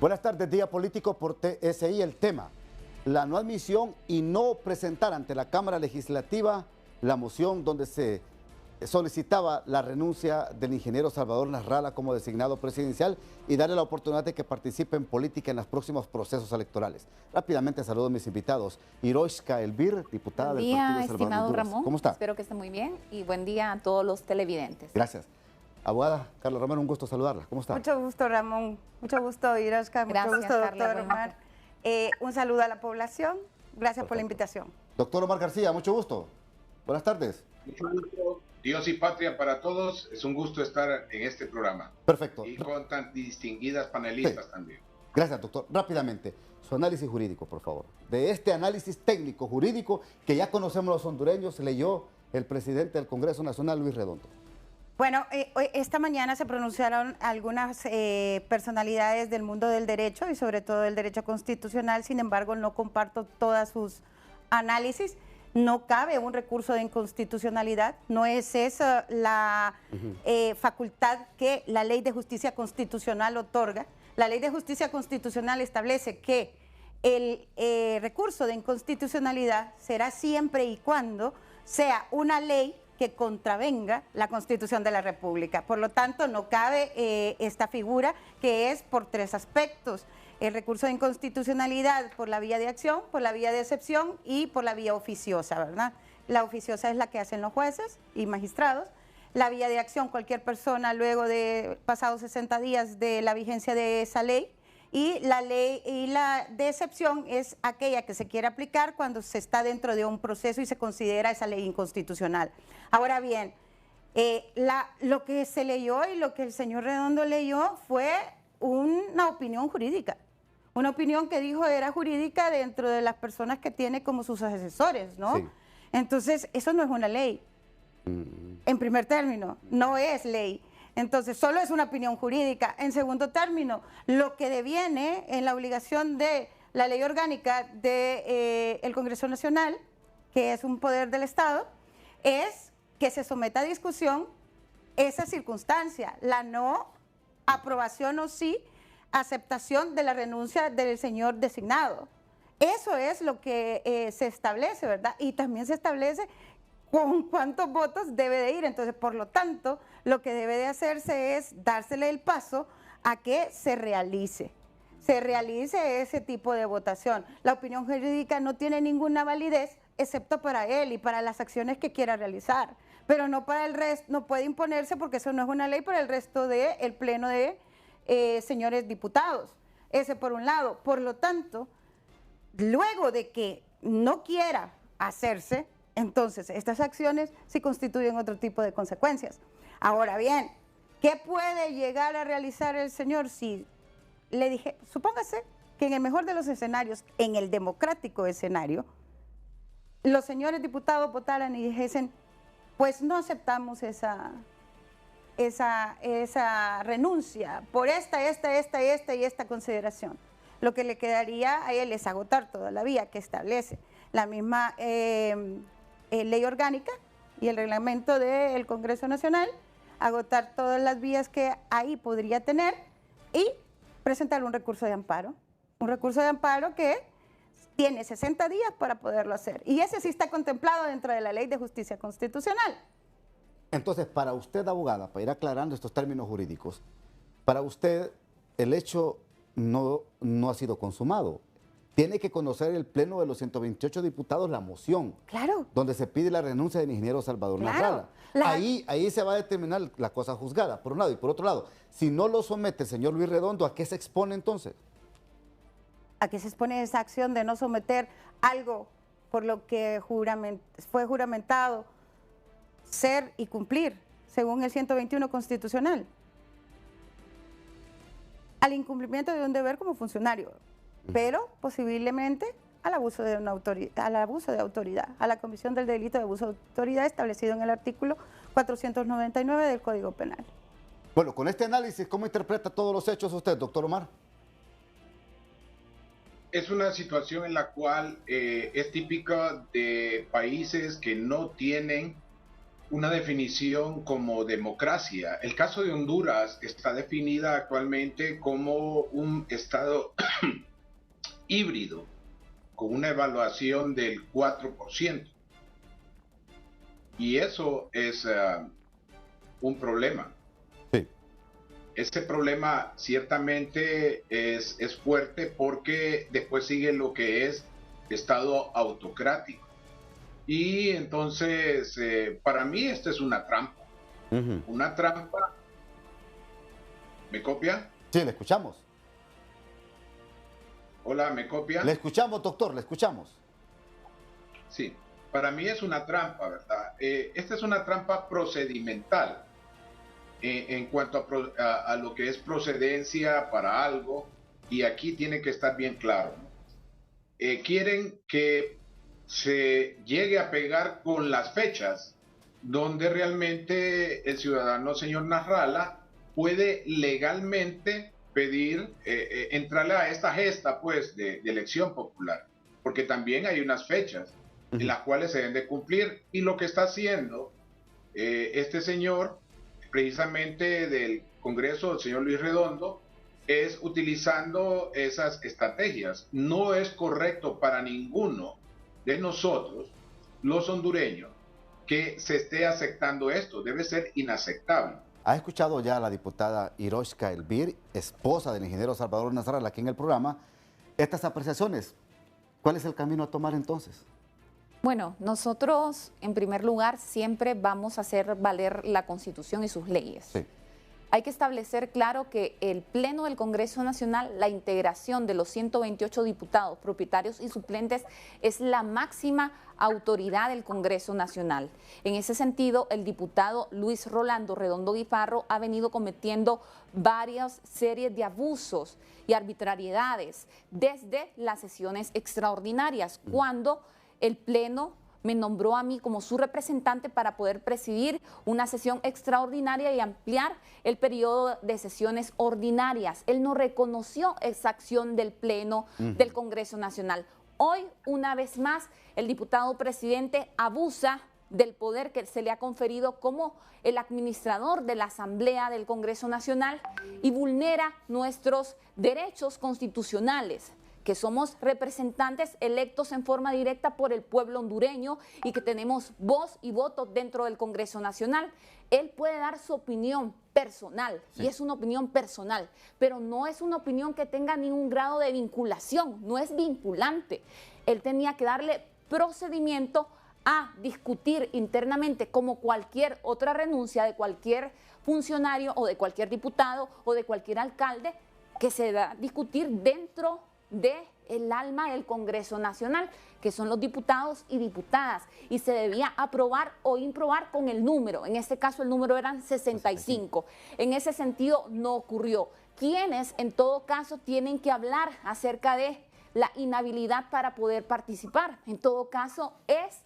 Buenas tardes, Día Político por TSI. El tema, la no admisión y no presentar ante la Cámara Legislativa la moción donde se solicitaba la renuncia del ingeniero Salvador Nasralla como designado presidencial y darle la oportunidad de que participe en política en los próximos procesos electorales. Rápidamente saludo a mis invitados. Hiroshka Elvir, diputada del Partido Salvador estimado Honduras. Ramón. ¿Cómo está? Espero que esté muy bien y buen día a todos los televidentes. Gracias. Abogada Carla Romero, un gusto saludarla. ¿Cómo está? Mucho gusto, Ramón. Mucho gusto, Hiroshka. Mucho Gracias, gusto, Carla, doctor Omar. Un saludo a la población. Gracias por la invitación. Doctor Omar García, mucho gusto. Buenas tardes. Mucho gusto. Dios y patria para todos. Es un gusto estar en este programa. Perfecto. Y con tan distinguidas panelistas también. Gracias, doctor. Rápidamente, su análisis jurídico, por favor. De este análisis técnico jurídico que ya conocemos los hondureños, leyó el presidente del Congreso Nacional, Luis Redondo. Bueno, esta mañana se pronunciaron algunas personalidades del mundo del derecho y sobre todo del derecho constitucional. Sin embargo, no comparto todas sus análisis. No cabe un recurso de inconstitucionalidad, no es esa la facultad que la Ley de Justicia Constitucional otorga. La Ley de Justicia Constitucional establece que el recurso de inconstitucionalidad será siempre y cuando sea una ley que contravenga la Constitución de la República. Por lo tanto, no cabe esta figura, que es por tres aspectos: el recurso de inconstitucionalidad por la vía de acción, por la vía de excepción y por la vía oficiosa, ¿verdad? La oficiosa es la que hacen los jueces y magistrados. La vía de acción, cualquier persona luego de pasados 60 días de la vigencia de esa ley. Y la ley y la de excepción es aquella que se quiere aplicar cuando se está dentro de un proceso y se considera esa ley inconstitucional. Ahora bien, lo que se leyó y lo que el señor Redondo leyó fue una opinión jurídica. Una opinión que dijo era jurídica dentro de las personas que tiene como sus asesores, ¿no? Sí. Entonces, eso no es una ley. En primer término, no es ley. Entonces, solo es una opinión jurídica. En segundo término, lo que deviene en la obligación de la ley orgánica del Congreso Nacional, que es un poder del Estado, es que se someta a discusión esa circunstancia, la no aprobación o sí aceptación de la renuncia del señor designado. Eso es lo que se establece, ¿verdad? Y también se establece con cuántos votos debe de ir. Entonces, por lo tanto, lo que debe de hacerse es dársele el paso a que se realice ese tipo de votación. La opinión jurídica no tiene ninguna validez excepto para él y para las acciones que quiera realizar, pero no para el resto, no puede imponerse porque eso no es una ley para el resto del pleno de señores diputados. Ese por un lado. Por lo tanto, luego de que no quiera hacerse, entonces estas acciones sí constituyen otro tipo de consecuencias. Ahora bien, ¿qué puede llegar a realizar el señor si le dije, supóngase que en el mejor de los escenarios, en el democrático escenario, los señores diputados votaran y dijesen, pues no aceptamos esa renuncia por esta consideración? Lo que le quedaría a él es agotar toda la vía que establece la misma ley orgánica y el reglamento del Congreso Nacional, agotar todas las vías que ahí podría tener y presentar un recurso de amparo que tiene 60 días para poderlo hacer. Y ese sí está contemplado dentro de la Ley de Justicia Constitucional. Entonces, para usted, abogada, para ir aclarando estos términos jurídicos, para usted el hecho no ha sido consumado. Tiene que conocer el pleno de los 128 diputados la moción. Claro. Donde se pide la renuncia del ingeniero Salvador Nasralla. Ahí se va a determinar la cosa juzgada, por un lado. Y por otro lado, si no lo somete el señor Luis Redondo, ¿a qué se expone entonces? ¿A qué se expone esa acción de no someter algo por lo que fue juramentado ser y cumplir, según el 121 constitucional? Al incumplimiento de un deber como funcionario, pero posiblemente al abuso de autoridad, a la comisión del delito de abuso de autoridad establecido en el artículo 499 del Código Penal. Bueno, con este análisis, ¿cómo interpreta todos los hechos usted, doctor Omar? Es una situación en la cual es típica de países que no tienen una definición como democracia. El caso de Honduras está definida actualmente como un estado híbrido, con una evaluación del 4%. Y eso es un problema. Sí. Ese problema ciertamente es fuerte porque después sigue lo que es estado autocrático. Y entonces, para mí, esta es una trampa. Una trampa. ¿Me copia? Sí, le escuchamos. Hola, ¿me copia? Le escuchamos, doctor, le escuchamos. Sí, para mí es una trampa, ¿verdad? Esta es una trampa procedimental en cuanto a lo que es procedencia para algo, y aquí tiene que estar bien claro, ¿no? Quieren que se llegue a pegar con las fechas donde realmente el ciudadano señor Nasrallah puede legalmente pedir, entrarle a esta gesta pues de elección popular, porque también hay unas fechas en las cuales se deben de cumplir, y lo que está haciendo este señor, precisamente del Congreso, el señor Luis Redondo, es utilizando esas estrategias. No es correcto para ninguno de nosotros, los hondureños, que se esté aceptando esto. Debe ser inaceptable. ¿Ha escuchado ya a la diputada Iroshka Elvir, esposa del ingeniero Salvador Nasrallah, aquí en el programa, estas apreciaciones? ¿Cuál es el camino a tomar entonces? Bueno, nosotros en primer lugar siempre vamos a hacer valer la Constitución y sus leyes. Sí. Hay que establecer claro que el Pleno del Congreso Nacional, la integración de los 128 diputados, propietarios y suplentes, es la máxima autoridad del Congreso Nacional. En ese sentido, el diputado Luis Rolando Redondo Guifarro ha venido cometiendo varias series de abusos y arbitrariedades desde las sesiones extraordinarias, cuando el Pleno me nombró a mí como su representante para poder presidir una sesión extraordinaria y ampliar el periodo de sesiones ordinarias. Él no reconoció esa acción del Pleno del Congreso Nacional. Hoy, una vez más, el diputado presidente abusa del poder que se le ha conferido como el administrador de la Asamblea del Congreso Nacional y vulnera nuestros derechos constitucionales, que somos representantes electos en forma directa por el pueblo hondureño y que tenemos voz y voto dentro del Congreso Nacional. Él puede dar su opinión personal, y es una opinión personal, pero no es una opinión que tenga ningún grado de vinculación, no es vinculante. Él tenía que darle procedimiento a discutir internamente, como cualquier otra renuncia de cualquier funcionario o de cualquier diputado o de cualquier alcalde, que se va a discutir dentro del alma del Congreso Nacional, que son los diputados y diputadas, y se debía aprobar o improbar con el número. En este caso el número eran 65. En ese sentido no ocurrió. Quienes en todo caso tienen que hablar acerca de la inhabilidad para poder participar, en todo caso es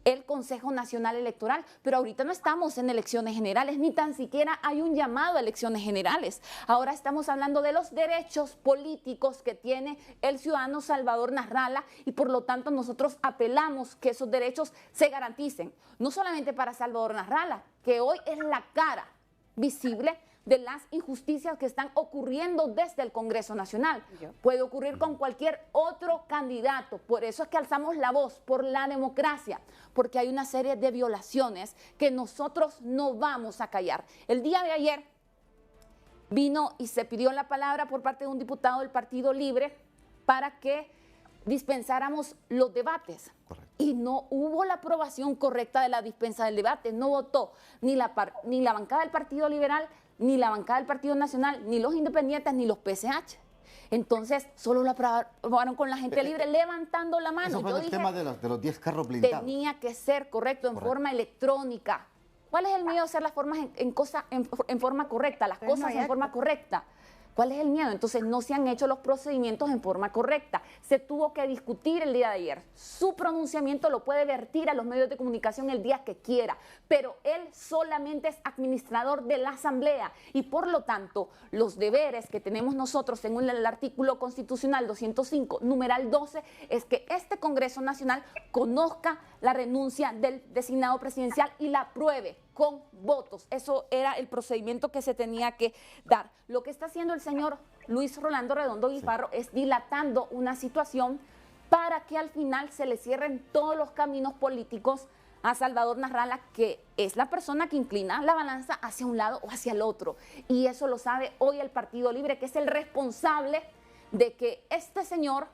el Consejo Nacional Electoral, pero ahorita no estamos en elecciones generales, ni tan siquiera hay un llamado a elecciones generales. Ahora estamos hablando de los derechos políticos que tiene el ciudadano Salvador Nasrallah, y por lo tanto nosotros apelamos que esos derechos se garanticen, no solamente para Salvador Nasrallah, que hoy es la cara visible de las injusticias que están ocurriendo desde el Congreso Nacional. Puede ocurrir con cualquier otro candidato. Por eso es que alzamos la voz por la democracia, porque hay una serie de violaciones que nosotros no vamos a callar. El día de ayer vino y se pidió la palabra por parte de un diputado del Partido Libre para que dispensáramos los debates. Correcto. Y no hubo la aprobación correcta de la dispensa del debate. No votó ni la bancada del Partido Liberal, ni la bancada del Partido Nacional, ni los independientes, ni los PCH. Entonces, solo lo aprobaron con la gente libre levantando la mano. Eso fue Yo el dije, tema de los 10 carros blindados. tenía que ser correcto en forma electrónica. ¿Cuál es el miedo de hacer las formas en forma correcta, las cosas en forma correcta? ¿Cuál es el miedo? Entonces no se han hecho los procedimientos en forma correcta. Se tuvo que discutir el día de ayer. Su pronunciamiento lo puede vertir a los medios de comunicación el día que quiera, pero él solamente es administrador de la Asamblea y por lo tanto los deberes que tenemos nosotros según el artículo constitucional 205, numeral 12, es que este Congreso Nacional conozca la renuncia del designado presidencial y la apruebe con votos. Eso era el procedimiento que se tenía que dar. Lo que está haciendo el señor Luis Rolando Redondo Guifarro es dilatando una situación para que al final se le cierren todos los caminos políticos a Salvador Narrala, que es la persona que inclina la balanza hacia un lado o hacia el otro. Y eso lo sabe hoy el Partido Libre, que es el responsable de que este señor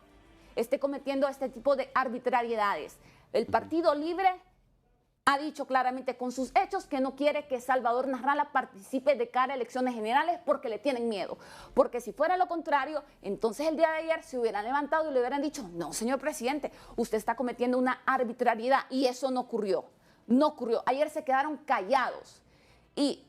esté cometiendo este tipo de arbitrariedades. El Partido Libre ha dicho claramente con sus hechos que no quiere que Salvador Narrala participe de cara a elecciones generales porque le tienen miedo. Porque si fuera lo contrario, entonces el día de ayer se hubieran levantado y le hubieran dicho, no, señor presidente, usted está cometiendo una arbitrariedad, y eso no ocurrió. No ocurrió. Ayer se quedaron callados. Y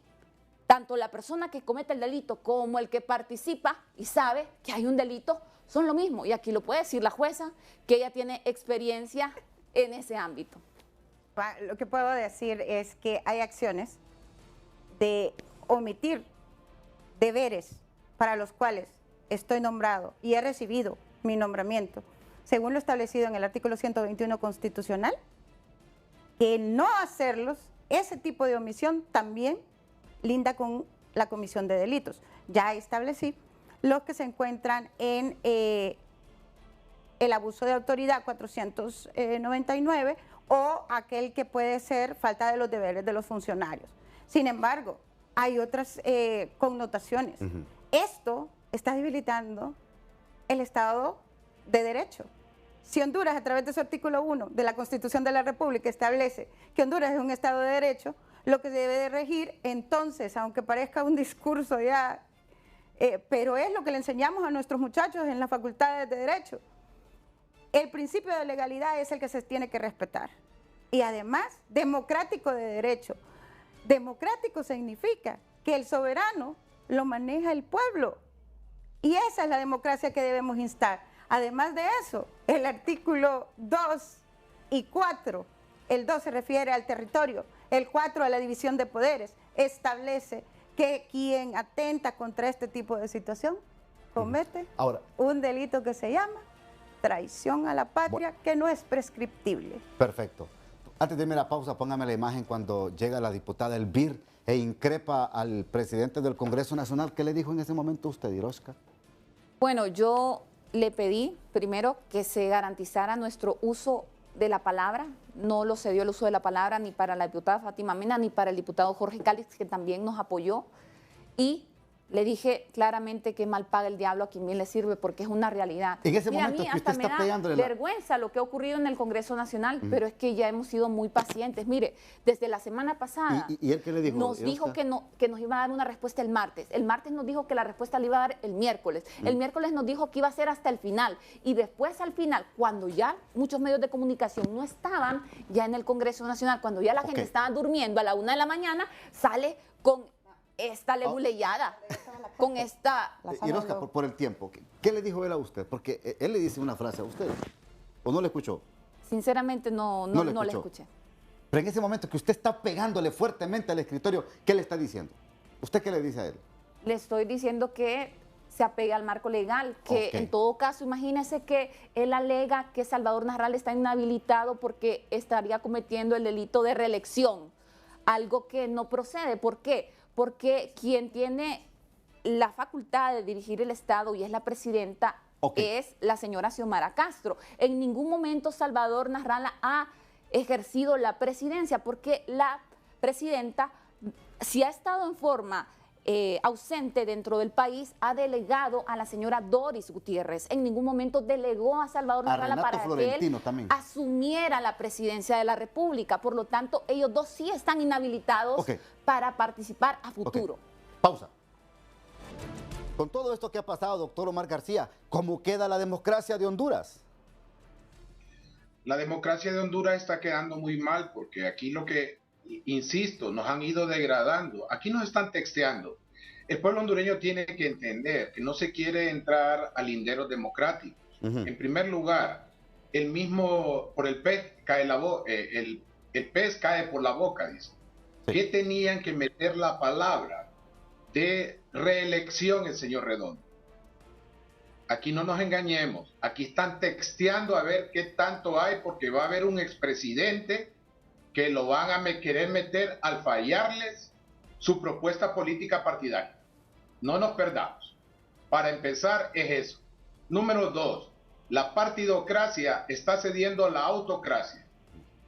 tanto la persona que comete el delito como el que participa y sabe que hay un delito son lo mismo. Y aquí lo puede decir la jueza, que ella tiene experiencia en ese ámbito. Lo que puedo decir es que hay acciones de omitir deberes para los cuales estoy nombrado y he recibido mi nombramiento, según lo establecido en el artículo 121 constitucional, que no hacerlos, ese tipo de omisión también linda con la comisión de delitos. Ya establecí los que se encuentran en el abuso de autoridad 499 o aquel que puede ser falta de los deberes de los funcionarios. Sin embargo, hay otras connotaciones. Esto está debilitando el Estado de Derecho. Si Honduras, a través de su artículo 1 de la Constitución de la República, establece que Honduras es un Estado de Derecho, lo que debe de regir, entonces, aunque parezca un discurso ya, pero es lo que le enseñamos a nuestros muchachos en las facultades de Derecho. El principio de legalidad es el que se tiene que respetar. Y además, democrático de derecho. Democrático significa que el soberano lo maneja el pueblo. Y esa es la democracia que debemos instar. Además de eso, el artículo 2 y 4, el 2 se refiere al territorio, el 4 a la división de poderes, establece que quien atenta contra este tipo de situación comete un delito que se llama traición a la patria, que no es prescriptible. Perfecto. Antes de irme a la pausa, póngame la imagen cuando llega la diputada Elvir e increpa al presidente del Congreso Nacional. ¿Qué le dijo en ese momento usted, Iroska? Bueno, yo le pedí primero que se garantizara nuestro uso de la palabra. No lo se dio el uso de la palabra ni para la diputada Fátima Mena ni para el diputado Jorge Cálix, que también nos apoyó. Y le dije claramente que mal paga el diablo a quien bien le sirve, porque es una realidad. En ese Mira, momento a mí que usted hasta está me pegándole da vergüenza lo que ha ocurrido en el Congreso Nacional, pero es que ya hemos sido muy pacientes. Mire, desde la semana pasada ¿Y él qué le dijo? nos dijo que nos iba a dar una respuesta el martes. El martes nos dijo que la respuesta le iba a dar el miércoles. El miércoles nos dijo que iba a ser hasta el final. Y después al final, cuando ya muchos medios de comunicación no estaban ya en el Congreso Nacional, cuando ya la gente estaba durmiendo a la 1 de la mañana, sale con esta leguleyada, con esta... Iroska, por el tiempo, ¿qué le dijo él a usted? Porque él le dice una frase a usted, ¿o no le escuchó? Sinceramente no le escuché. Pero en ese momento que usted está pegándole fuertemente al escritorio, ¿qué le está diciendo? ¿Usted qué le dice a él? Le estoy diciendo que se apegue al marco legal, que en todo caso, imagínese que él alega que Salvador Narrala está inhabilitado porque estaría cometiendo el delito de reelección, algo que no procede. ¿Por qué? Porque quien tiene la facultad de dirigir el Estado y es la presidenta es la señora Xiomara Castro. En ningún momento Salvador Narrala ha ejercido la presidencia, porque la presidenta, si ha estado en forma ausente dentro del país, ha delegado a la señora Doris Gutiérrez. En ningún momento delegó a Salvador Narrala para que él asumiera la presidencia de la República. Por lo tanto, ellos dos sí están inhabilitados para participar a futuro. Pausa. Con todo esto que ha pasado, doctor Omar García, ¿cómo queda la democracia de Honduras? La democracia de Honduras está quedando muy mal, porque aquí lo que, insisto, nos han ido degradando. Aquí nos están texteando. el pueblo hondureño tiene que entender que no se quiere entrar a linderos democráticos. En primer lugar, el mismo, por el pez cae el pez cae por la boca, dice. Sí. ¿Qué tenían que meter la palabra de reelección el señor Redondo? Aquí no nos engañemos, aquí están texteando a ver qué tanto hay, porque va a haber un expresidente que lo van a querer meter al fallarles su propuesta política partidaria. No nos perdamos. Para empezar es eso. Número 2, la partidocracia está cediendo a la autocracia.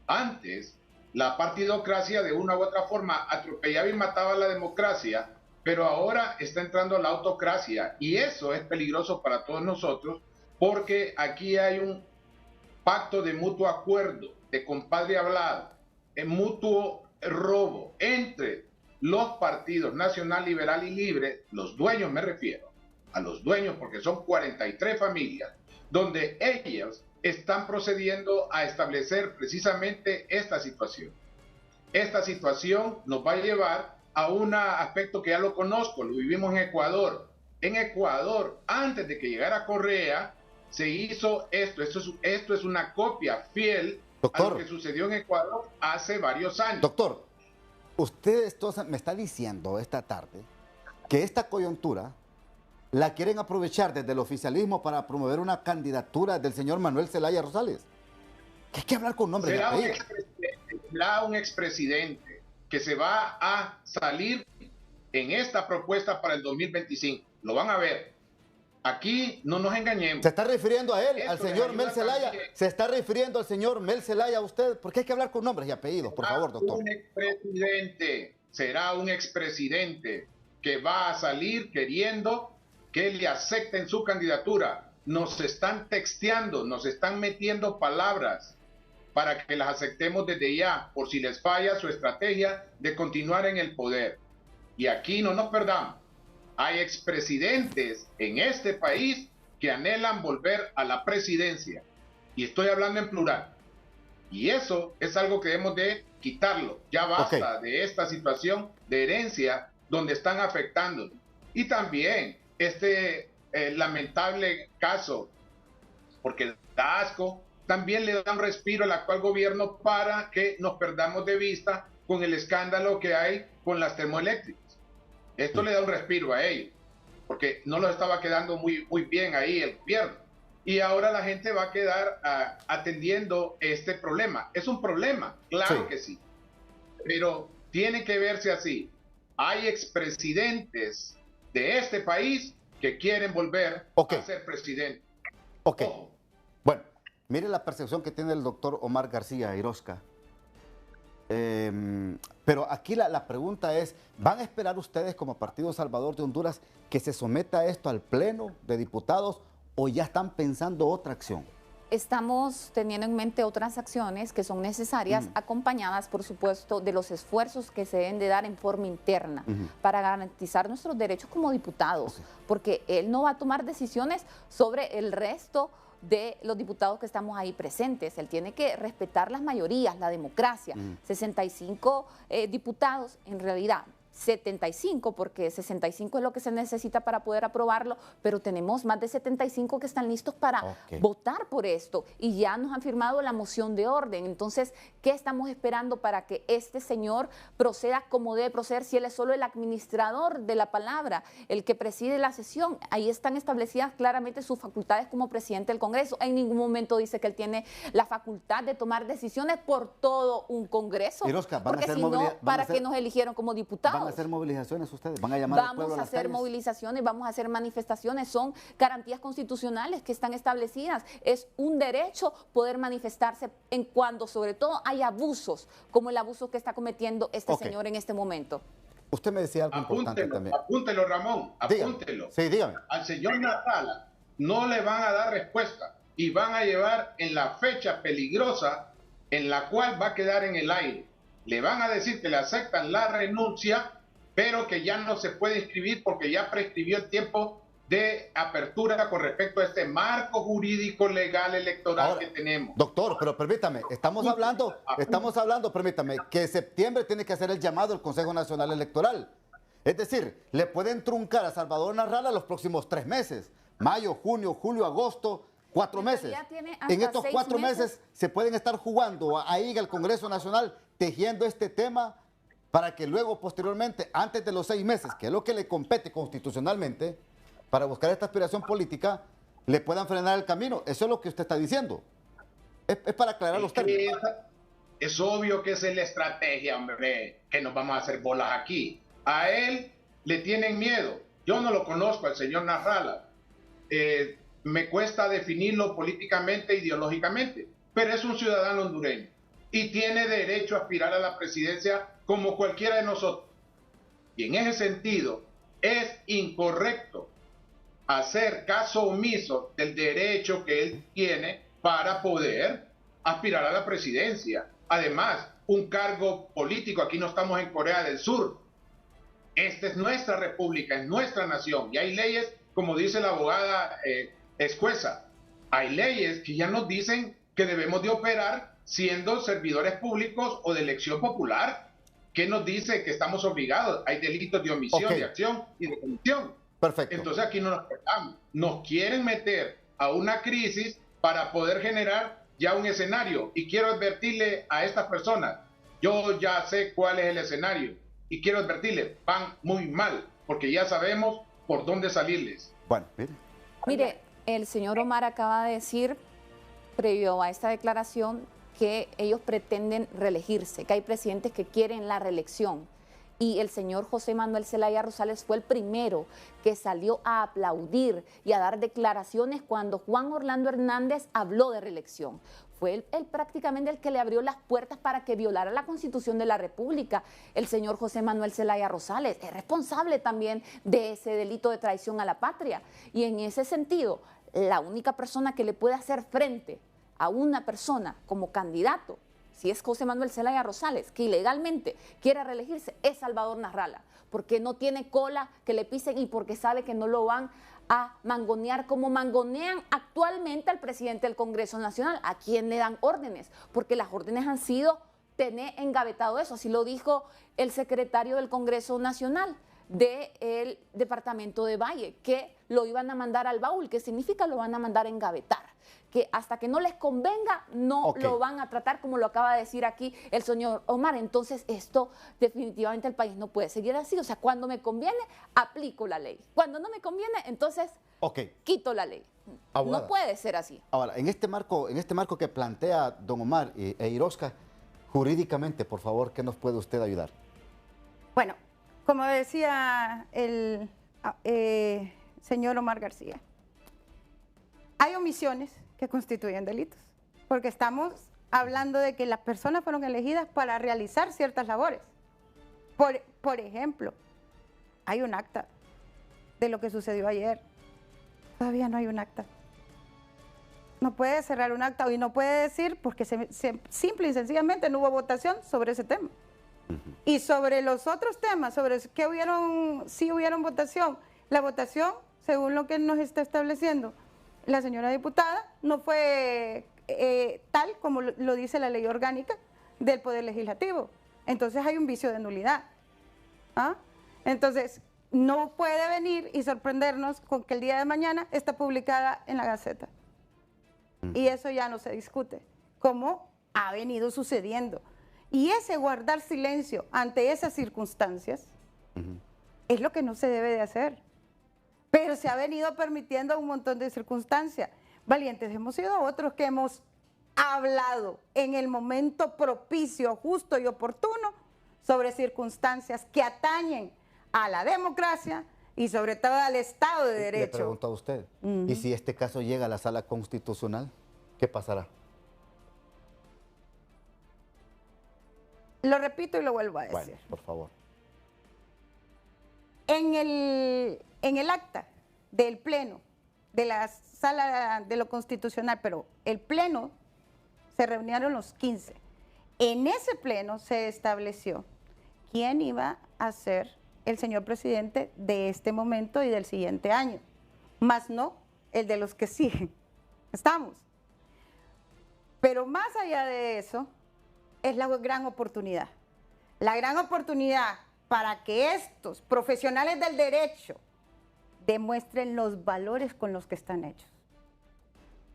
Antes, la partidocracia de una u otra forma atropellaba y mataba a la democracia, pero ahora está entrando la autocracia, y eso es peligroso para todos nosotros, porque aquí hay un pacto de mutuo acuerdo, de compadre hablado, en mutuo robo entre los partidos Nacional, Liberal y Libre, los dueños me refiero, a los dueños porque son 43 familias, donde ellos están procediendo a establecer precisamente esta situación. Esta situación nos va a llevar a un aspecto que ya lo conozco, lo vivimos en Ecuador. En Ecuador, antes de que llegara Correa, se hizo esto. Esto es una copia fiel, doctor, a lo que sucedió en Ecuador hace varios años. Doctor, usted me está diciendo esta tarde que esta coyuntura la quieren aprovechar desde el oficialismo para promover una candidatura del señor Manuel Zelaya Rosales. Que hay que hablar con nombre y apellido. Será un expresidente que se va a salir en esta propuesta para el 2025. Lo van a ver. Aquí no nos engañemos. ¿Se está refiriendo a él, al señor Mel Zelaya? ¿Se está refiriendo al señor Mel Zelaya a usted? Porque hay que hablar con nombres y apellidos, por favor, doctor. Será un expresidente que va a salir queriendo que le acepten su candidatura. Nos están texteando, nos están metiendo palabras para que las aceptemos desde ya, por si les falla su estrategia de continuar en el poder. Y aquí no nos perdamos. Hay expresidentes en este país que anhelan volver a la presidencia. Y estoy hablando en plural. Y eso es algo que debemos de quitarlo. Ya basta de esta situación de herencia donde están afectando. Y también este lamentable caso, porque da asco, también le da un respiro al actual gobierno para que nos perdamos de vista con el escándalo que hay con las termoeléctricas. Esto le da un respiro a ellos, porque no lo estaba quedando muy bien ahí el gobierno. Y ahora la gente va a quedar atendiendo este problema. Es un problema, claro que sí, pero tiene que verse así. Hay expresidentes de este país que quieren volver a ser presidente. Ojo. Bueno, mire la percepción que tiene el doctor Omar García Irosca. Pero aquí la pregunta es, ¿van a esperar ustedes como Partido Salvador de Honduras que se someta esto al Pleno de Diputados o ya están pensando otra acción? Estamos teniendo en mente otras acciones que son necesarias, acompañadas, por supuesto, de los esfuerzos que se deben de dar en forma interna para garantizar nuestros derechos como diputados, porque él no va a tomar decisiones sobre el resto de los diputados que estamos ahí presentes. Él tiene que respetar las mayorías, la democracia. 65 diputados, en realidad 75, porque 65 es lo que se necesita para poder aprobarlo, pero tenemos más de 75 que están listos para votar por esto y ya nos han firmado la moción de orden. Entonces, ¿qué estamos esperando para que este señor proceda como debe proceder si él es solo el administrador de la palabra, el que preside la sesión? Ahí están establecidas claramente sus facultades como presidente del Congreso. En ningún momento dice que él tiene la facultad de tomar decisiones por todo un Congreso, porque si no, ¿para qué nos eligieron como diputados? ¿Van a hacer movilizaciones ustedes? ¿Van a llamar al pueblo a las calles? Vamos a hacer movilizaciones, vamos a hacer manifestaciones, son garantías constitucionales que están establecidas. Es un derecho poder manifestarse en cuando, sobre todo, hay abusos, como el abuso que está cometiendo este señor en este momento. Usted me decía algo importante también. Apúntelo, Ramón, apúntelo. Sí, dígame. Al señor Natala no le van a dar respuesta y van a llevar en la fecha peligrosa en la cual va a quedar en el aire. Le van a decir que le aceptan la renuncia, pero que ya no se puede inscribir porque ya prescribió el tiempo de apertura con respecto a este marco jurídico legal electoral que tenemos. Doctor, pero permítame, estamos hablando, permítame, que en septiembre tiene que hacer el llamado al Consejo Nacional Electoral. Es decir, le pueden truncar a Salvador Narrala los próximos 3 meses. Mayo, junio, julio, agosto, 4 meses. En estos 4 meses se pueden estar jugando ahí en el Congreso Nacional, tejiendo este tema para que luego, posteriormente, antes de los 6 meses, que es lo que le compete constitucionalmente, para buscar esta aspiración política, le puedan frenar el camino. Eso es lo que usted está diciendo. Es para aclarar los términos. Es obvio que esa es la estrategia, hombre, que nos vamos a hacer bolas aquí. A él le tienen miedo. Yo no lo conozco, al señor Narrala. Me cuesta definirlo políticamente, ideológicamente, pero es un ciudadano hondureño y tiene derecho a aspirar a la presidencia como cualquiera de nosotros. Y en ese sentido, es incorrecto hacer caso omiso del derecho que él tiene para poder aspirar a la presidencia. Además, un cargo político, aquí no estamos en Corea del Sur. Esta es nuestra república, es nuestra nación. Y hay leyes, como dice la abogada Escueza, hay leyes que ya nos dicen que debemos de operar siendo servidores públicos o de elección popular. ¿Qué nos dice que estamos obligados? Hay delitos de omisión, de acción y de comisión. Perfecto. Entonces aquí no nos perdamos. Nos quieren meter a una crisis para poder generar ya un escenario. Y quiero advertirle a estas personas, yo ya sé cuál es el escenario. Y quiero advertirle, van muy mal, porque ya sabemos por dónde salirles. Bueno, mire, el señor Omar acaba de decir, previo a esta declaración, que ellos pretenden reelegirse, que hay presidentes que quieren la reelección. Y el señor José Manuel Zelaya Rosales fue el primero que salió a aplaudir y a dar declaraciones cuando Juan Orlando Hernández habló de reelección. Fue él prácticamente el que le abrió las puertas para que violara la Constitución de la República. El señor José Manuel Zelaya Rosales es responsable también de ese delito de traición a la patria. Y en ese sentido, la única persona que le puede hacer frente a una persona como candidato, si es José Manuel Zelaya Rosales, que ilegalmente quiere reelegirse, es Salvador Narrala, porque no tiene cola que le pisen y porque sabe que no lo van a mangonear como mangonean actualmente al presidente del Congreso Nacional, a quien le dan órdenes, porque las órdenes han sido tener engavetado eso, así lo dijo el secretario del Congreso Nacional del departamento de Valle, que lo iban a mandar al baúl, que significa lo van a mandar a engavetar, que hasta que no les convenga no lo van a tratar, como lo acaba de decir aquí el señor Omar. Entonces esto definitivamente el país no puede seguir así. O sea, cuando me conviene aplico la ley, cuando no me conviene entonces quito la ley. Abogada, no puede ser así. Ahora, en este marco que plantea don Omar e Irosca, jurídicamente, por favor, ¿qué nos puede usted ayudar? Bueno, como decía el señor Omar García, hay omisiones que constituyen delitos, porque estamos hablando de que las personas fueron elegidas para realizar ciertas labores. Por ejemplo, hay un acta de lo que sucedió ayer. Todavía no hay un acta. No puede cerrar un acta y no puede decir porque simple y sencillamente no hubo votación sobre ese tema. Y sobre los otros temas, sobre que sí hubieron votación, la votación, según lo que nos está estableciendo la señora diputada, no fue tal como lo dice la ley orgánica del Poder Legislativo. Entonces hay un vicio de nulidad. ¿Ah? Entonces no puede venir y sorprendernos con que el día de mañana está publicada en la Gaceta. Y eso ya no se discute, como ha venido sucediendo. Y ese guardar silencio ante esas circunstancias es lo que no se debe de hacer. Pero se ha venido permitiendo un montón de circunstancias. Valientes hemos sido otros que hemos hablado en el momento propicio, justo y oportuno sobre circunstancias que atañen a la democracia y sobre todo al Estado de Derecho. Le pregunto a usted, ¿y si este caso llega a la Sala Constitucional, qué pasará? Lo repito y lo vuelvo a decir. Bueno, por favor. En el acta del Pleno, de la Sala de lo Constitucional, pero el Pleno se reunieron los 15. En ese Pleno se estableció quién iba a ser el señor presidente de este momento y del siguiente año, más no el de los que siguen. Estamos. Pero más allá de eso, es la gran oportunidad. La gran oportunidad para que estos profesionales del derecho demuestren los valores con los que están hechos.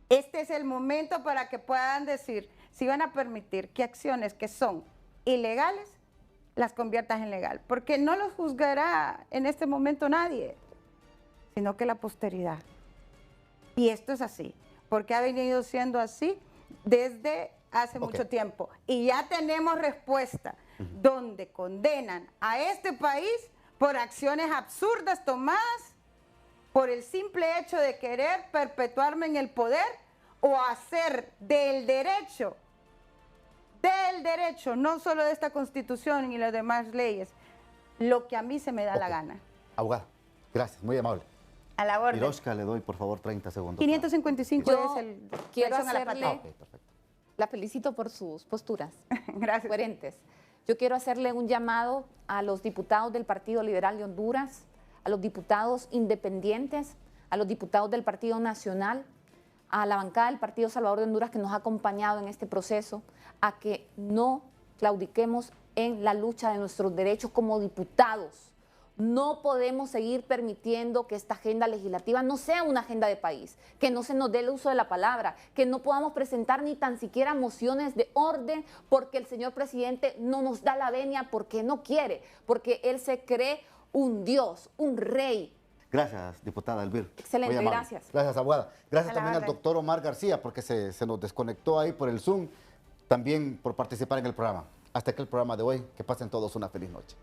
Este es el momento para que puedan decir si van a permitir que acciones que son ilegales las conviertas en legal, porque no los juzgará en este momento nadie, sino que la posteridad. Y esto es así, porque ha venido siendo así desde hace mucho tiempo. Y ya tenemos respuesta donde condenan a este país por acciones absurdas tomadas por el simple hecho de querer perpetuarme en el poder o hacer del derecho, no solo de esta Constitución y las demás leyes, lo que a mí se me da la gana. Abogada, gracias, muy amable. A la orden. Miroshka, le doy por favor 30 segundos. 555 Yo es el... quiero traición a la hacerle- patria. Ok, perfecto. La felicito por sus posturas Gracias. coherentes. Yo quiero hacerle un llamado a los diputados del Partido Liberal de Honduras, a los diputados independientes, a los diputados del Partido Nacional, a la bancada del Partido Salvador de Honduras que nos ha acompañado en este proceso, a que no claudiquemos en la lucha de nuestros derechos como diputados. No podemos seguir permitiendo que esta agenda legislativa no sea una agenda de país, que no se nos dé el uso de la palabra, que no podamos presentar ni tan siquiera mociones de orden porque el señor presidente no nos da la venia, porque no quiere, porque él se cree un dios, un rey. Gracias, diputada Elvir. Excelente, Muy amable. gracias. Gracias, abogada. Gracias A la también al orden. doctor Omar García, porque se nos desconectó ahí por el Zoom, también por participar en el programa. Hasta aquí el programa de hoy. Que pasen todos una feliz noche.